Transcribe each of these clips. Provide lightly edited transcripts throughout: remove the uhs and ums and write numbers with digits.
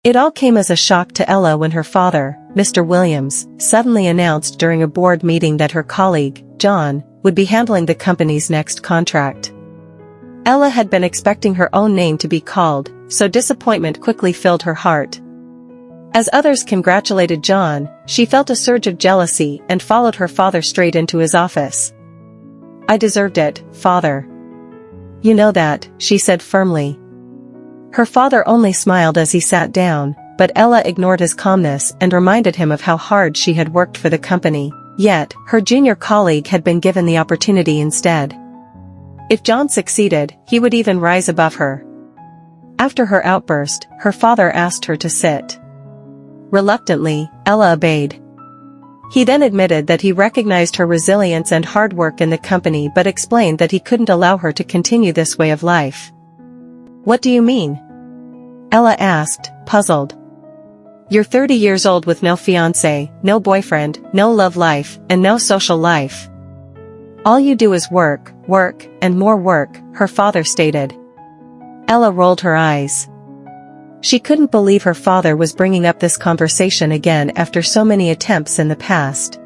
It all came as a shock to Ella when her father, Mr. Williams, suddenly announced during a board meeting that her colleague, John, would be handling the company's next contract. Ella had been expecting her own name to be called, so disappointment quickly filled her heart. As others congratulated John, she felt a surge of jealousy and followed her father straight into his office. "I deserved it, Father. You know that," she said firmly. Her father only smiled as he sat down, but Ella ignored his calmness and reminded him of how hard she had worked for the company, yet, her junior colleague had been given the opportunity instead. If John succeeded, he would even rise above her. After her outburst, her father asked her to sit. Reluctantly, Ella obeyed. He then admitted that he recognized her resilience and hard work in the company but explained that he couldn't allow her to continue this way of life. "What do you mean?" Ella asked, puzzled. "You're 30 years old with no fiancé, no boyfriend, no love life, and no social life. All you do is work, work, and more work," her father stated. Ella rolled her eyes. She couldn't believe her father was bringing up this conversation again after so many attempts in the past.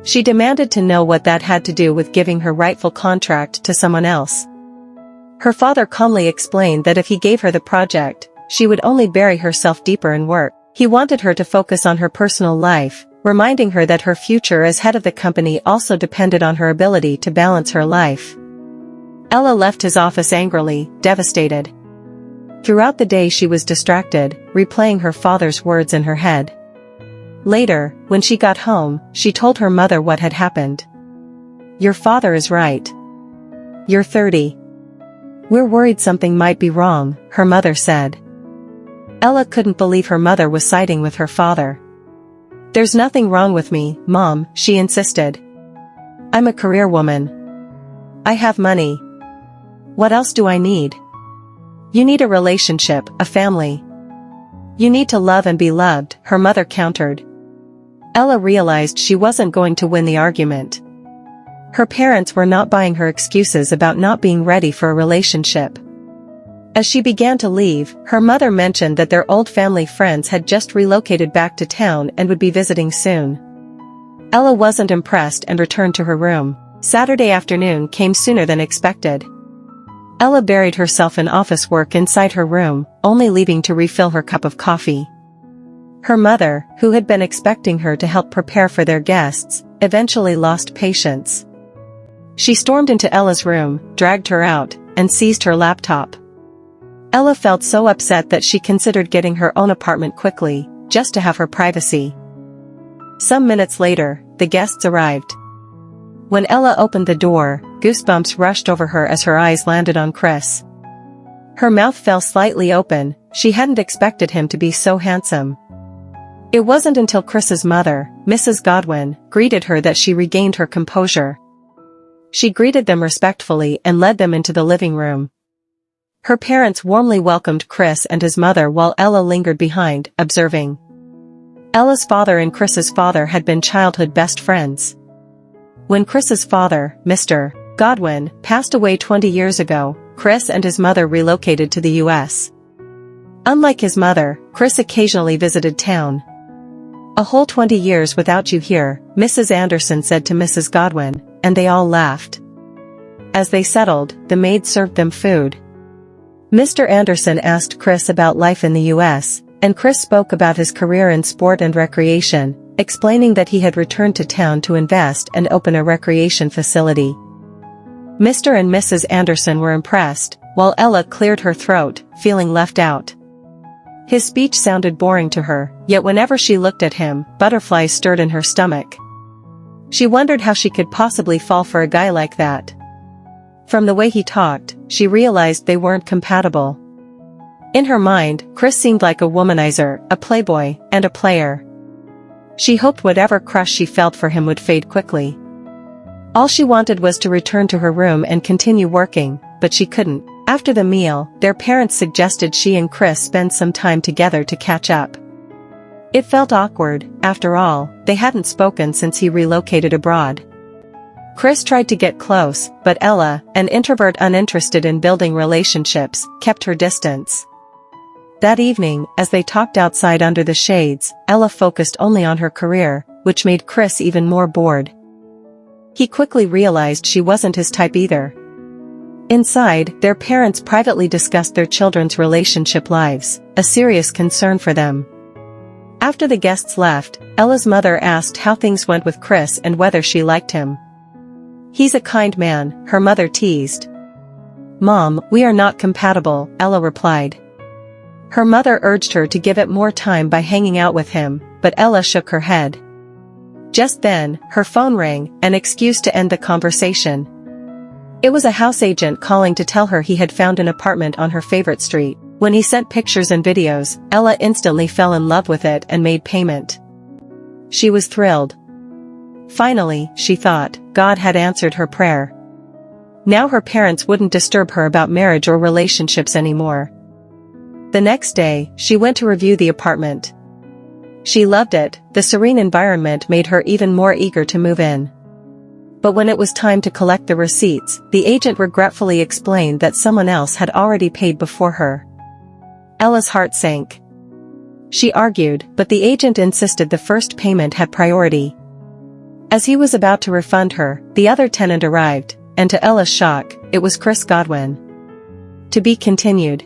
She demanded to know what that had to do with giving her rightful contract to someone else. Her father calmly explained that if he gave her the project, she would only bury herself deeper in work. He wanted her to focus on her personal life, reminding her that her future as head of the company also depended on her ability to balance her life. Ella left his office angrily, devastated. Throughout the day she was distracted, replaying her father's words in her head. Later, when she got home, she told her mother what had happened. "Your father is right. You're 30. We're worried something might be wrong," her mother said. Ella couldn't believe her mother was siding with her father. "There's nothing wrong with me, Mom," she insisted. "I'm a career woman. I have money. What else do I need? You need a relationship, a family. You need to love and be loved," her mother countered. Ella realized she wasn't going to win the argument. Her parents were not buying her excuses about not being ready for a relationship. As she began to leave, her mother mentioned that their old family friends had just relocated back to town and would be visiting soon. Ella wasn't impressed and returned to her room. Saturday afternoon came sooner than expected. Ella buried herself in office work inside her room, only leaving to refill her cup of coffee. Her mother, who had been expecting her to help prepare for their guests, eventually lost patience. She stormed into Ella's room, dragged her out, and seized her laptop. Ella felt so upset that she considered getting her own apartment quickly, just to have her privacy. Some minutes later, the guests arrived. When Ella opened the door, goosebumps rushed over her as her eyes landed on Chris. Her mouth fell slightly open, she hadn't expected him to be so handsome. It wasn't until Chris's mother, Mrs. Godwin, greeted her that she regained her composure. She greeted them respectfully and led them into the living room. Her parents warmly welcomed Chris and his mother while Ella lingered behind, observing. Ella's father and Chris's father had been childhood best friends. When Chris's father, Mr. Godwin, passed away 20 years ago, Chris and his mother relocated to the U.S. Unlike his mother, Chris occasionally visited town. "A whole 20 years without you here," Mrs. Anderson said to Mrs. Godwin, and they all laughed. As they settled, the maid served them food. Mr. Anderson asked Chris about life in the U.S., and Chris spoke about his career in sport and recreation, explaining that he had returned to town to invest and open a recreation facility. Mr. and Mrs. Anderson were impressed, while Ella cleared her throat, feeling left out. His speech sounded boring to her, yet whenever she looked at him, butterflies stirred in her stomach. She wondered how she could possibly fall for a guy like that. From the way he talked, she realized they weren't compatible. In her mind, Chris seemed like a womanizer, a playboy, and a player. She hoped whatever crush she felt for him would fade quickly. All she wanted was to return to her room and continue working, but she couldn't. After the meal, their parents suggested she and Chris spend some time together to catch up. It felt awkward, after all, they hadn't spoken since he relocated abroad. Chris tried to get close, but Ella, an introvert uninterested in building relationships, kept her distance. That evening, as they talked outside under the shades, Ella focused only on her career, which made Chris even more bored. He quickly realized she wasn't his type either. Inside, their parents privately discussed their children's relationship lives, a serious concern for them. After the guests left, Ella's mother asked how things went with Chris and whether she liked him. "He's a kind man," her mother teased. "Mom, we are not compatible," Ella replied. Her mother urged her to give it more time by hanging out with him, but Ella shook her head. Just then, her phone rang, an excuse to end the conversation. It was a house agent calling to tell her he had found an apartment on her favorite street. When he sent pictures and videos, Ella instantly fell in love with it and made payment. She was thrilled. Finally, she thought, God had answered her prayer. Now her parents wouldn't disturb her about marriage or relationships anymore. The next day, she went to review the apartment. She loved it, the serene environment made her even more eager to move in. But when it was time to collect the receipts, the agent regretfully explained that someone else had already paid before her. Ella's heart sank. She argued, but the agent insisted the first payment had priority. As he was about to refund her, the other tenant arrived, and to Ella's shock, it was Chris Godwin. To be continued.